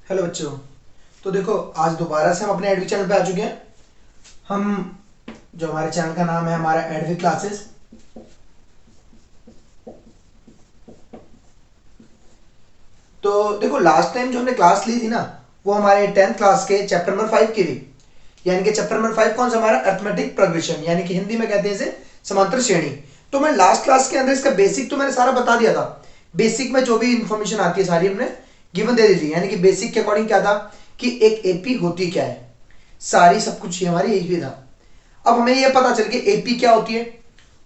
Hello बच्चों। तो देखो, आज दोबारा से हम अपने एडवी चैनल पे आ चुके हैं। हम जो हमारे चैनल का नाम है हमारा एडवी क्लासेस। तो देखो, लास्ट टाइम जो हमने क्लास ली थी ना, वो हमारे 10th क्लास के चैप्टर नंबर 5 की थी। यानी कि चैप्टर नंबर 5 कौन सा हमारा? अर्थमेटिक प्रोग्रेशन, यानी कि हिंदी में कहते हैं इसे समांतर श्रेणी। तो मैं लास्ट क्लास के अंदर इसका बेसिक तो मैंने सारा बता दिया था। बेसिक में जो भी इंफॉर्मेशन आती है सारी हमने गिवन दे दी थी। यानी कि बेसिक के अकॉर्डिंग क्या था कि एक एपी होती क्या है, सारी सब कुछ ये हमारी एपी था। अब हमें ये पता चल गया एपी क्या होती है,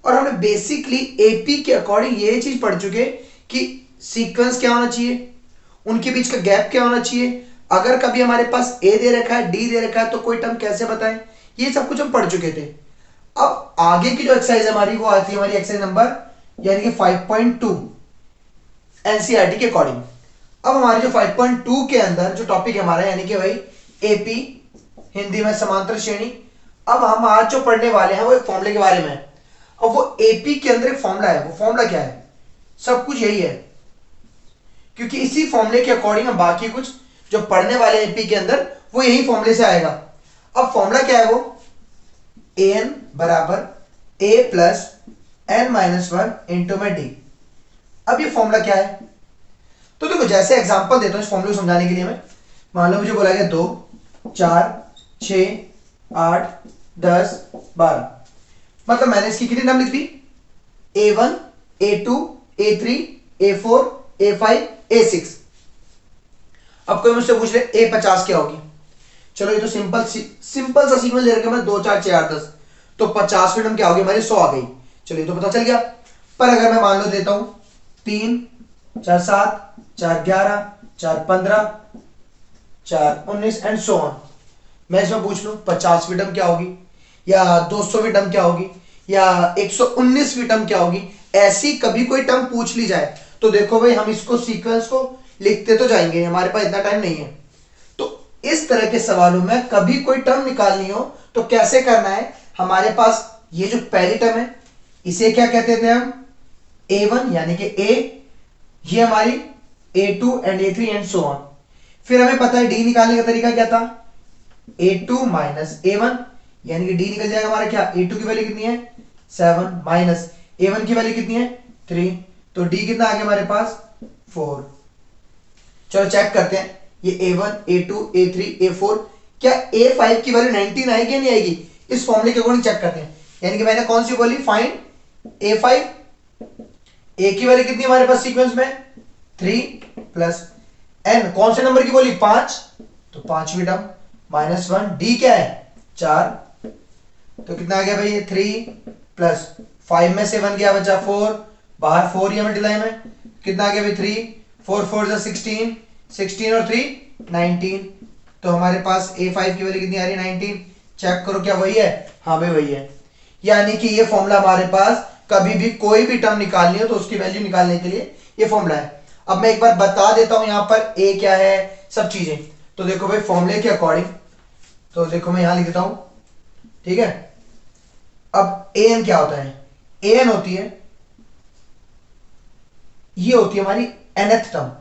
और हमने बेसिकली एपी के अकॉर्डिंग ये चीज पढ़ चुके कि सीक्वेंस क्या होना चाहिए, उनके बीच का गैप क्या होना चाहिए, अगर कभी हमारे पास ए दे रखा है, डी दे रखा है, तो कोई टर्म कैसे बताएं, ये सब कुछ हम पढ़ चुके थे। अब आगे की जो एक्सरसाइज हमारी वो आती है हमारी एक्सरसाइज नंबर यानी कि 5.2 एनसीईआरटी के अकॉर्डिंग। अब हमारी जो 5.2 के अंदर जो टॉपिक है हमारा यानी कि भाई एपी, हिंदी में समांतर श्रेणी। अब हम आज जो पढ़ने वाले हैं वो एक फॉर्मूले के बारे में है। अब वो एपी के अंदर एक फॉर्मूला है, वो फॉर्मूला क्या है? सब कुछ यही है, क्योंकि इसी फॉर्मूले के अकॉर्डिंग हम बाकी कुछ जो पढ़ने वाले एपी के अंदर वो यही फॉर्मूले से आएगा। अब फॉर्मूला क्या है? वो ए एन बराबर A plus N minus one into में डी। अब ये फॉर्मूला क्या है? तो देखो, जैसे एग्जांपल देता हूं इस फॉर्मूले को समझाने के लिए मैं। मान लो मुझे बोला गया 2 4 6 8 10 12, मतलब मैंने इसकी कितनी टर्म लिख दी? A1 A2 A3 A4 A5 A6। अब कोई मुझसे पूछ रहे A50 क्या होगी? चलो, ये तो सिंपल सा सीक्वेंस ले रखा मैं 2 4 6 8 10, तो 50वीं टर्म क्या होगी हमारी? 100 आ गई। चलो, ये तो पता चल गया। पर अगर मैं मान लो देता हूं 3 4 7 4 11 4 15 4 19 एंड सो ऑन, मैं इसमें पूछ लूं 50वीं टर्म क्या होगी, या 200वीं टर्म क्या होगी, या 119वीं टर्म क्या होगी, ऐसी कभी कोई टर्म पूछ ली जाए तो देखो भाई, हम इसको सीक्वेंस को लिखते तो जाएंगे, हमारे पास इतना टाइम नहीं है। तो इस तरह के सवालों में कभी कोई टर्म निकालनी हो तो कैसे करना है? हमारे पास ये जो पहली टर्म है इसे क्या कहते थे हम? A1 यानी कि A, ये हमारी A2 and A3 and so on. फिर हमें पता है डी निकालने का तरीका क्या था? A2 माइनस A1, यानी कि डी निकल जाएगा हमारा क्या? A2 की वैल्यू कितनी है? 7 माइनस A1 की वैल्यू कितनी है? 3, तो डी कितना आ गया हमारे पास? 4। चलो चेक करते हैं, ये A1 A2 A3 A4, क्या A5 की वैल्यू 19 आएगी या नहीं आएगी? इस फॉर्मूले के अकॉर्डिंग चेक करते हैं। यानी कि मैंने कौन सी बोली? Find A5। ए की वैल्यू कितनी हमारे पास सीक्वेंस में? 3 प्लस एन, कौन से नंबर की बोली? 5, तो 5वीं टर्म माइनस 1। डी क्या है? 4, तो कितना आ गया भाई? ये 3 प्लस 5 में से 1 गया बचा 4, बाहर 4 ये मल्टीप्लाई में कितना आ गया भाई? 3 4 4 16, 16 और 3 19, तो हमारे पास A5 की वैल्यू कितनी आ रही है? 19। चेक करो क्या वही है? हाँ भाई वही है। यानी कि ये फॉर्मूला हमारे पास कभी भी कोई भी टर्म निकालनी हो तो उसकी वैल्यू निकालने के लिए ये फॉर्मूला है। अब मैं एक बार बता देता हूं यहां पर ए क्या है, सब चीजें। तो देखो भाई, फॉर्मूले के अकॉर्डिंग तो देखो मैं यहां लिख देता हूं, ठीक है। अब ए एन क्या होता है? ए एन होती है, ये होती है हमारी nth टर्म।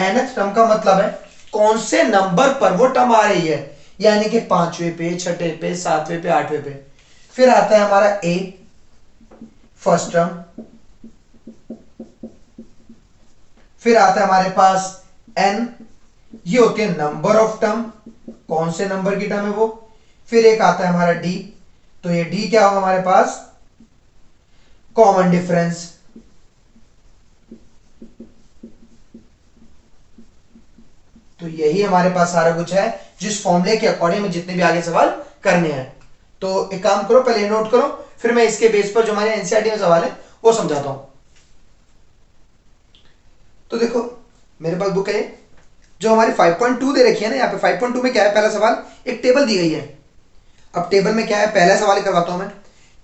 nth टर्म का मतलब है कौन से नंबर पर वो टर्म आ रही है, यानी कि 5वें पे, 6ठे पे, 7वें पे, 8वें पे। फिर आता है हमारा ए, फर्स्ट टर्म। फिर आता है हमारे पास एन, ये होते हैं नंबर ऑफ टर्म, कौन से नंबर की टर्म है वो। फिर एक आता है हमारा डी, तो ये डी क्या होगा हमारे पास? Common difference. तो यही हमारे पास सारा कुछ है जिस फॉर्मूले के अकॉर्डिंग में जितने भी आगे सवाल करने हैं। तो एक काम करो, पहले नोट करो, फिर मैं इसके बेस पर जो हमारे एनसीईआरटी में सवाल है वो समझाता हूं। तो देखो, मेरे पास बुक है जो हमारी 5.2 दे रखी है ना। यहाँ पे 5.2 में क्या है? पहला सवाल, एक टेबल दी गई है। अब टेबल में क्या है? पहला सवाल करवाता हूं मैं।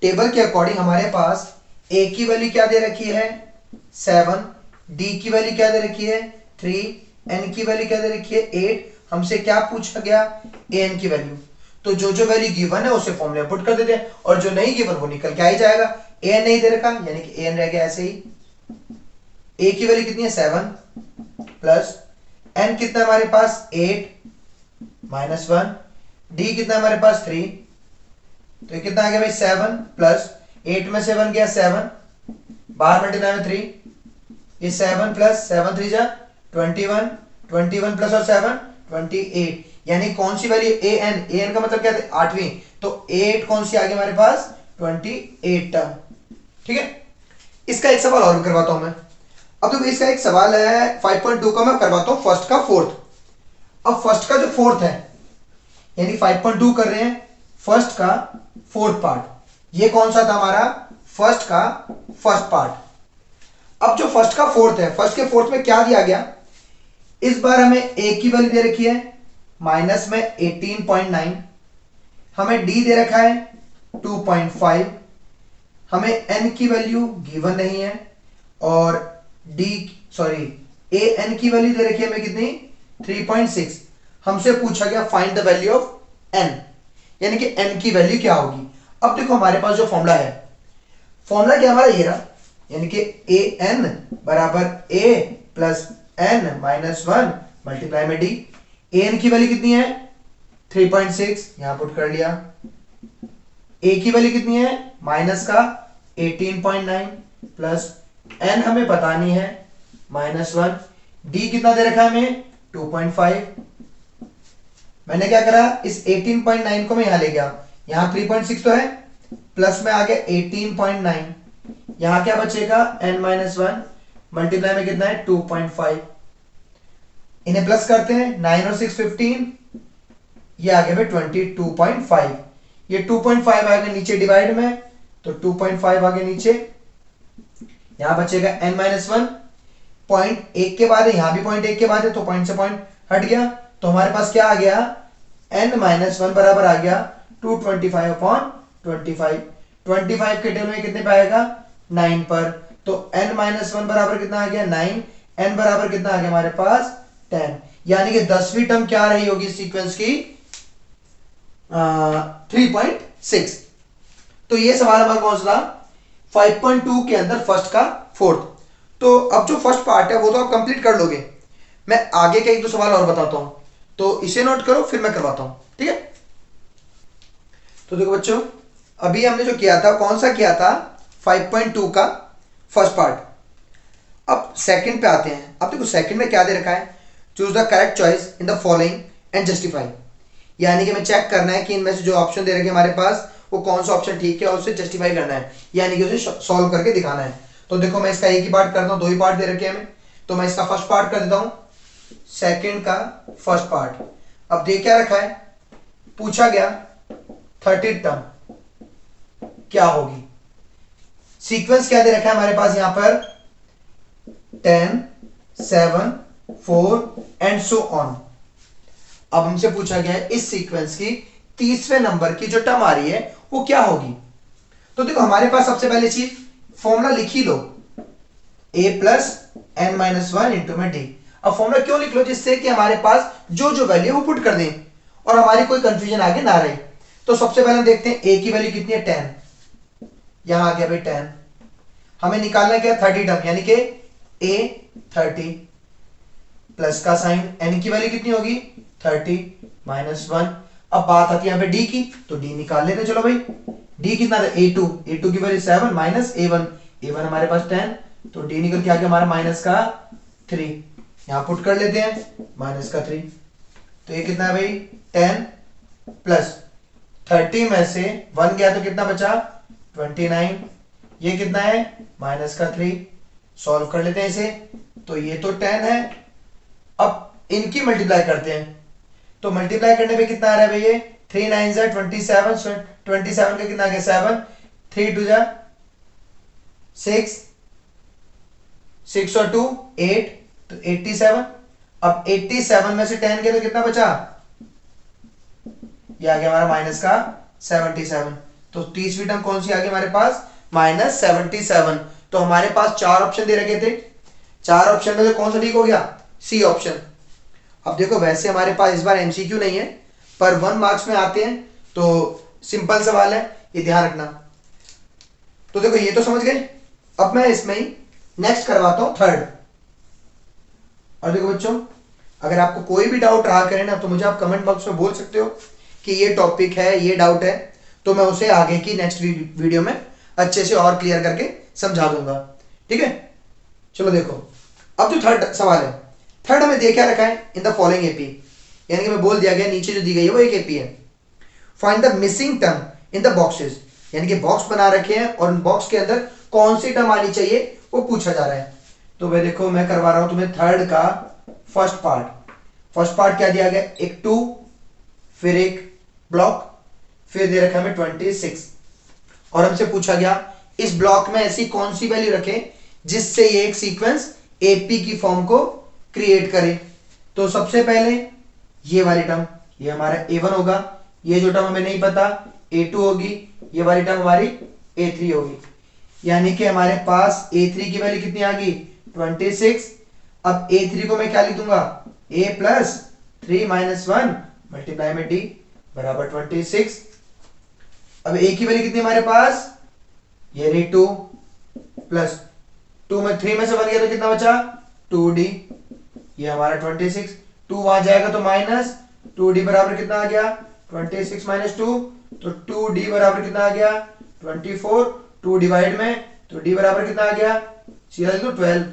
टेबल के अकॉर्डिंग हमारे पास ए की वैल्यू क्या दे रखी है? 7, डी की वैल्यू क्या दे रखी है? 3, एन की वैल्यू क्या दे रखी है? 8। हमसे क्या पूछा गया? ए एन की वैल्यू। तो जो जो वैल्यू गिवन है उसे फॉर्मूले में पुट कर देते हैं, और जो नहीं गिवन वो निकल के आ ही जाएगा। ए एन नहीं दे रखा, यानी कि ए एन रह गया ऐसे ही। ए की वैल्यू कितनी है? 7, प्लस n कितना हमारे पास 8 माइनस 1, d कितना हमारे पास 3, तो ये कितना आ गया भाई 7 प्लस 8 में से 1 गया 7, बाहर मल्टीप्लाई में 3, ये 7 प्लस 7 3 जा 21, 21 प्लस और 7 28, यानी कौन सी वैल्यू an का मतलब क्या था 8वीं, तो 8 कौन सी आ गई हमारे पास 28 टर्म। ठीक है, इसका एक सवाल और करवाता हूं मैं। अब देखो इसका एक सवाल है 5.2 का, मैं करवाता हूं फर्स्ट का फोर्थ। अब फर्स्ट का जो फोर्थ है यानी 5.2 कर रहे हैं, फर्स्ट का फोर्थ पार्ट, ये कौन सा था हमारा फर्स्ट का फर्स्ट पार्ट। अब जो फर्स्ट का फोर्थ है, फर्स्ट के फोर्थ में क्या दिया गया, इस बार हमें a की वैल्यू दे रखी है माइनस में 18.9, हमें d दे रखा है 2.5, हमें n की वैल्यू गिवन नहीं है, और an की वैल्यू दे रखी है हमें कितनी 3.6। हमसे पूछा गया find the value of n, यानी कि n की वैल्यू क्या होगी। अब देखो हमारे पास जो फॉर्मूला है, फॉर्मूला क्या हमारा ये रहा, यानी कि an बराबर a plus n minus 1 multiply में d। an की वैल्यू कितनी है 3.6, यहां पुट कर लिया। a की वैल्यू कितनी है माइनस का 18.9 प्लस n हमें बतानी है माइनस 1, d कितना दे रखा है हमें 2.5। मैंने क्या करा, इस 18.9 को मैं यहां ले गया, यहां 3.6 तो है, प्लस में आ गया 18.9, यहां क्या बचेगा n माइनस 1 मल्टीप्लाई में कितना है 2.5, इन्हें प्लस करते हैं 9 और 6 15, ये आ गया 22.5, ये 2.5 आ गया नीचे डिवाइड में, तो 2.5 आ गया नीचे, यहां बचेगा n माइनस 1, पॉइंट एक के बाद है, यहां भी पॉइंट एक के बाद है, तो पॉइंट से पॉइंट हट गया, तो हमारे पास क्या आ गया n माइनस 1 बराबर आ गया 225 अपॉन 25, 25 के टेबल में कितने पे आएगा 9 पर, तो n माइनस 1 बराबर कितना आ गया 9, n बराबर कितना आ गया हमारे पास 10, यानी कि 10वीं टर्म क्या रही होगी सीक्वेंस की 3.6। तो ये सवाल हमारा कौन सा 5.2 के अंदर फर्स्ट का फोर्थ। तो अब जो फर्स्ट पार्ट है वो तो आप कंप्लीट कर लोगे, मैं आगे के एक दो सवाल और बताता हूं, तो इसे नोट करो फिर मैं करवाता हूं। ठीक है, तो देखो बच्चों, अभी हमने जो किया था कौन सा किया था 5.2 का फर्स्ट पार्ट। अब सेकंड पे आते हैं। अब देखो सेकंड में क्या दे रखा है, choose the correct choice in the following and justify, यानी कि हमें चेक करना है कि इनमें से जो ऑप्शन दे रखे हमारे पास वो कौन सा ऑप्शन ठीक है और उसे जस्टिफाई करना है, यानी कि उसे सॉल्व करके दिखाना है। तो देखो मैं इसका एक ही पार्ट करता हूं, दो ही पार्ट दे रखे हैं हमें, तो मैं इसका फर्स्ट पार्ट कर देता हूं, सेकंड का फर्स्ट पार्ट। अब देख क्या रखा है, पूछा गया 30 टर्म क्या होगी, सीक्वेंस क्या दे रखा है हमारे पास यहां पर 10 7 4 एंड सो ऑन। अब हमसे पूछा गया है इस सीक्वेंस की तीसरे नंबर की जो टर्म आ रही है वो क्या होगी। तो देखो हमारे पास सबसे पहले चीज फॉर्मूला लिख ही लो, a plus N minus 1 into में डी। अब फॉर्मूला क्यों लिख लो, जिससे कि हमारे पास जो जो वैल्यू वो पुट कर दें और हमारी कोई कंफ्यूजन आगे ना रहे। तो सबसे पहले हम देखते हैं a की वैल्यू कितनी है 10, यहां आ गया भाई 10, हमें निकालना क्या 30 टर्म, यानी कि a 30 प्लस का साइन, n की वैल्यू कितनी होगी 30 माइनस 1। अब बात आती है यहाँ पे d की, तो d निकाल लेते हैं। चलो भाई d कितना था a2 की वैल्यू 7 माइनस a1 हमारे पास 10, तो d निकल के आ गया हमारा माइनस का 3, यहां पुट कर लेते हैं माइनस का 3, तो ये कितना है भाई 10 प्लस 30 में से 1 गया तो कितना बचा 29, ये कितना है माइनस का 3, सॉल्व कर लेते हैं इसे, तो ये तो 10 है। अब इनकी मल्टीप्लाई करते हैं, तो मल्टीप्लाई करने पे कितना आ रहा है भाई, ये 3 9 जा 27, 27 का कितना आ गया 7, 3 2 जा 6, 6 और 2 8, तो 87। अब 87 में से 10 गया तो कितना बचा, ये आ गया हमारा माइनस का 77, तो तीसरी टर्म कौन सी आ गई हमारे पास माइनस 77। तो हमारे पास चार ऑप्शन दे रखे थे, चार ऑप्शन में से कौन सा ठीक हो गया सी ऑप्शन। अब देखो वैसे हमारे पास इस बार एमसीक्यू नहीं है पर 1 मार्क्स में आते हैं, तो सिंपल सवाल है, ये ध्यान रखना। तो देखो ये तो समझ गए। अब मैं इसमें ही नेक्स्ट करवाता हूं थर्ड। और देखो बच्चों, अगर आपको कोई भी डाउट रहा करे ना तो मुझे आप कमेंट बॉक्स में बोल सकते हो कि ये टॉपिक है, ये डाउट है, तो मैं उसे आगे की नेक्स्ट वीडियो में अच्छे से और क्लियर करके समझा दूंगा। ठीक है, चलो देखो अब जो थर्ड सवाल है, थर्ड हमें दे क्या रखा है, इन द फॉलोइंग एपी, यानी कि मैं बोल दिया गया नीचे जो दी गई है वो एक एपी है। Find the missing term in the boxes, यानी कि बॉक्स बना रखे हैं और उन बॉक्स के अंदर कौन सी टर्म आनी चाहिए वो पूछा जा रहा है। तो भाई देखो मैं करवा रहा हूं तुम्हें थर्ड का फर्स्ट पार्ट। फर्स्ट पार्ट क्या दिया गया, एक 2, फिर एक ब्लॉक, फिर दे रखा हमें 26, और हमसे पूछा गया इस ब्लॉक में ऐसी कौन सी वैल्यू रखें जिससे ये एक सीक्वेंस एपी की फॉर्म को क्रिएट करे। तो सबसे पहले ये वाली टर्म, ये हमारा A1 होगा, ये जो टर्म हमें नहीं पता A2 होगी, ये वाली टर्म हमारी A3 होगी, यानी कि हमारे पास A3 की वैल्यू कितनी आ गई 26। अब A3 को मैं क्या लिख दूंगा, A प्लस 3 माइनस 1 मल्टीप्लाई में D बराबर 26। अब A की वैल्यू कितनी हमारे पास, ये रही 2 प्लस 2 में 3 में से 1 गया तो कितना बचा 2D, ये हमारा 26। 2 वहां जाएगा तो माइनस 2D बराबर कितना आ गया 26 माइनस 2, तो 2D बराबर कितना आ गया 24। 2 डिवाइड में तो D बराबर कितना आ गया, सीधा लिख दो 12।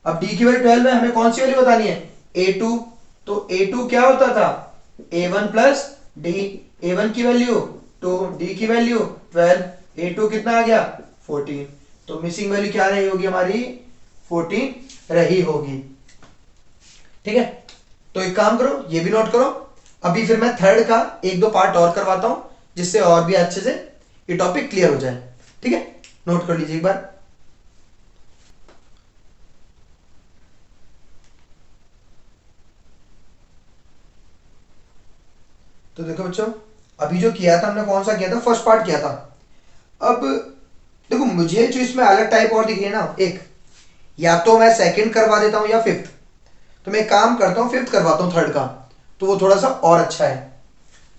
अब D की वैल्यू 12 में हमें कौन सी वैल्यू बतानी है, A2। तो A2 क्या होता था, A1 प्लस D, A1 की वैल्यू 2, D की वैल्यू 12, A2 कितना आ गया 14। तो मिसिंग वैल्यू क्या रही होगी हमारी 14 रही होगी। ठीक है, तो एक काम करो ये भी नोट करो। अभी फिर मैं थर्ड का एक दो पार्ट और करवाता हूं जिससे और भी अच्छे से ये टॉपिक क्लियर हो जाए। ठीक है, नोट कर लीजिए एक बार। तो देखो बच्चों, अभी जो किया था हमने कौन सा किया था, फर्स्ट पार्ट किया था। अब देखो मुझे जो इसमें अलग टाइप और दिख रही है ना, एक या तो मैं सेकंड करवा देता हूं या फिफ्थ, तो मैं काम करता हूं फिफ्थ करवाता हूं थर्ड का, तो वो थोड़ा सा और अच्छा है।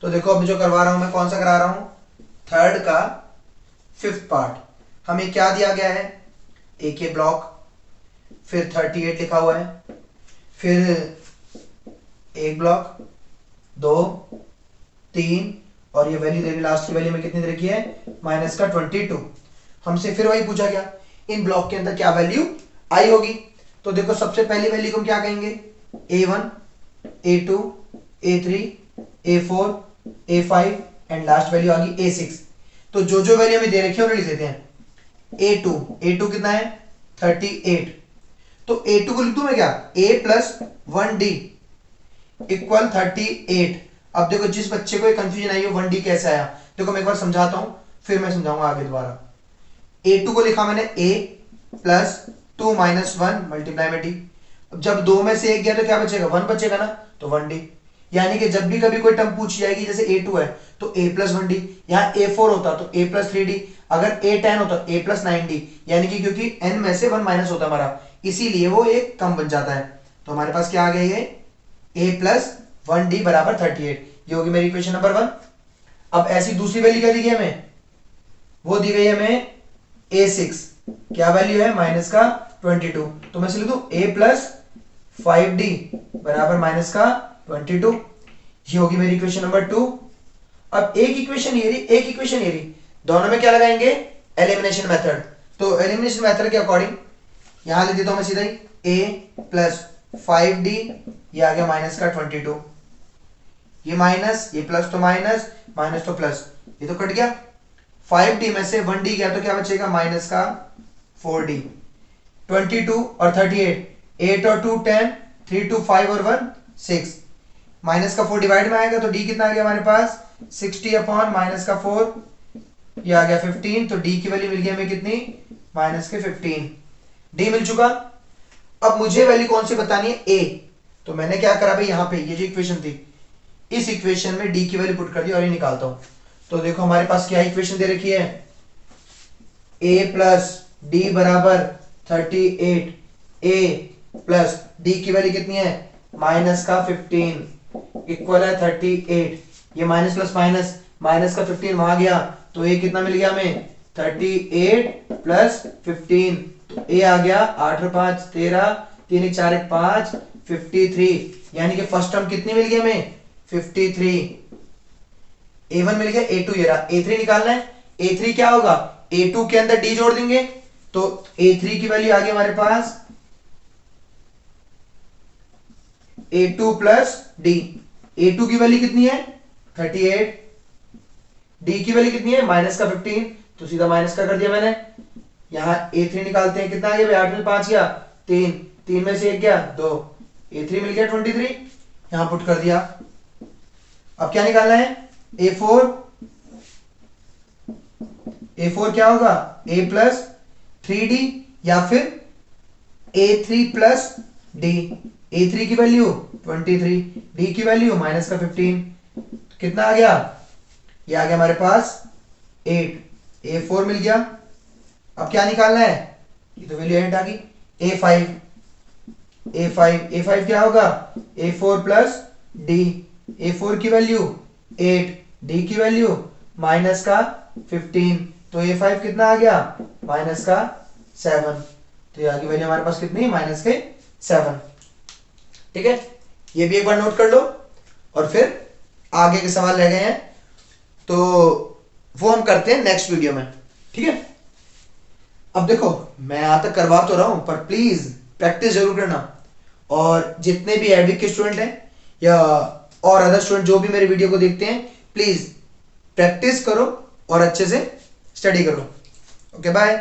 तो देखो अभी जो करवा रहा हूं मैं कौन सा करा रहा हूं, थर्ड का फिफ्थ पार्ट। हमें क्या दिया गया है, एक ये ब्लॉक, फिर 38 लिखा हुआ है, फिर एक ब्लॉक 2 3, और ये वैल्यू दे रही, लास्ट की वैल्यू में कितनी दे रखी है माइनस का 22। हमसे फिर वही पूछा गया इन ब्लॉक के अंदर क्या वैल्यू आई होगी। तो देखो सबसे पहली वैल्यू को हम क्या कहेंगे, A1 A2 A3 A4 A5 and last value आ गई A6। तो जो जो वैल्यू हमें दे रखी है उन्हें लिख देते हैं। A2 कितना है 38, तो A2 को लिख दूं मैं क्या, A प्लस 1D इक्वल 38। अब देखो जिस बच्चे को कंफ्यूजन आई हो 1D कैसे आया, देखो मैं एक बार समझाता हूं फिर मैं समझाऊंगा आगे दोबारा। A2 को लिखा मैंने A प्लस 2 माइनस 1 मल्टीप्लाई में D। अब जब 2 में से 1 गया तो क्या बचेगा 1 बचेगा ना, तो 1D। यानी कि जब भी कभी कोई टर्म पूछी जाएगी जैसे A2 है तो A प्लस 1D, यहाँ A4 होता तो A प्लस 3D, अगर A10 होता तो A प्लस 9D, यानी कि क्योंकि n में से 1 माइनस होता हमारा इसीलिए वो एक कम बन जाता है। तो हमारे पास क्या आ गया, ये A प्लस 1D बराबर 38, ये होगी मेरी इक्वेशन नंबर 1। अब ऐसी दूसरी वैल्यू क्या दी गई हमें, वो दी गई हमें A6, क्या वैल्यू है माइनस का 22, तो मैं लिख दूं A प्लस 5D बराबर माइनस का 22, ये होगी मेरी इक्वेशन नंबर 2। अब एक इक्वेशन ये रही, एक इक्वेशन ये रही, दोनों में क्या लगाएंगे एलिमिनेशन मेथड। तो एलिमिनेशन मेथड के अकॉर्डिंग यहां लिख देता हूं मैं सीधा ही A प्लस 5D, ये आ गया माइनस का 22, ये माइनस ये प्लस तो माइनस, माइनस तो प्लस, ये तो कट गया। 5D में से 1D गया तो क्या बचेगा माइनस का 4D। 22 और 38, 8 और 2 10, 3 2 5 और 1 6, माइनस का 4 डिवाइड में आएगा तो D कितना आ गया हमारे पास 60 अपॉन माइनस का 4, ये आ गया 15, तो D की वैल्यू मिल गई हमें कितनी माइनस के 15, D मिल चुका। अब मुझे वैल्यू कौन सी बतानी है A, तो मैंने क्या करा भाई यहाँ पे ये जो इक्वेशन थी इस इक्वेशन में D की वैल्यू पुट कर दी और ये निकालता हूं। तो देखो हमारे पास क्या इक्वेशन दे रखी है, A प्लस D बराबर 38, A प्लस D की वैल्यू कितनी है माइनस का 15 इक्वल है 38, ये माइनस प्लस माइनस, माइनस का 15 वहां गया तो A कितना मिल गया हमें 38 प्लस 15, तो A आ गया 8 और 5 13, 3 1 4 1 5, 53, यानी कि फर्स्ट टर्म कितनी मिल गई हमें 53। A1 मिल गया, A2 ये रहा, A3 निकालना है। A3 क्या होगा, A2 के अंदर D जोड़ देंगे तो A3 की वैल्यू आ गई हमारे पास A2 प्लस D। A2 की वैल्यू कितनी है 38, D की वैल्यू कितनी है माइनस का 15, तो सीधा माइनस का कर दिया मैंने। यहां A3 निकालते हैं, कितना आ गया, 8 में 5 गया 3, 3 में से 1 गया 2, A3 मिल गया 23, यहां पुट कर दिया। अब क्या निकालना है, A4, A4 क्या होगा A प्लस 3D या फिर A3 प्लस D। A3 की वैल्यू 23, D की वैल्यू माइनस का 15, कितना आ गया, ये आ गया हमारे पास 8। A4 मिल गया। अब क्या निकालना है, ये तो वैल्यू 8 आ गई। A5, A5 क्या होगा A4 प्लस D। A4 की वैल्यू 8, D की वैल्यू माइनस का 15, तो A5 कितना आ गया माइनस का 7, तो ये आगे वैल्यू हमारे पास कितनी माइनस के 7। ठीक है, ये भी एक बार नोट कर लो और फिर आगे के सवाल रह गए हैं तो वो हम करते हैं नेक्स्ट वीडियो में। ठीक है, अब देखो मैं यहां तक करवा तो रहा हूं पर प्लीज प्रैक्टिस जरूर करना, और जितने भी एडविक के स्टूडेंट हैं या और अदर स्टूडेंट जो भी मेरे वीडियो को देखते हैं, प्लीज प्रैक्टिस करो और अच्छे से स्टडी करो। Okay bye.